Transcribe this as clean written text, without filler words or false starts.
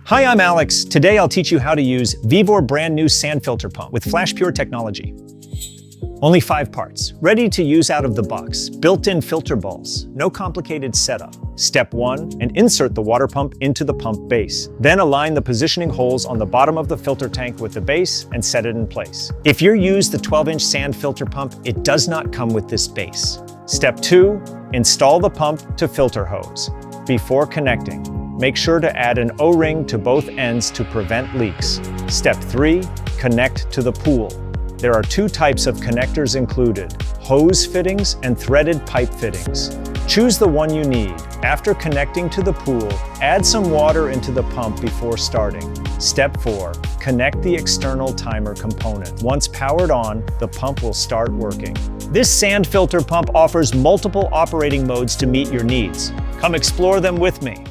Hi, I'm Alex. Today I'll teach you how to use VEVOR brand new sand filter pump with FlashPure technology. Only 5 parts, ready to use out of the box, built-in filter balls, no complicated setup. Step 1, and insert the water pump into the pump base. Then align the positioning holes on the bottom of the filter tank with the base and set it in place. If you use the 12-inch sand filter pump, it does not come with this base. Step 2, install the pump to filter hose. Before connecting, make sure to add an O-ring to both ends to prevent leaks. Step 3, connect to the pool. There are 2 types of connectors included, hose fittings and threaded pipe fittings. Choose the one you need. After connecting to the pool, add some water into the pump before starting. Step 4, connect the external timer component. Once powered on, the pump will start working. This sand filter pump offers multiple operating modes to meet your needs. Come explore them with me.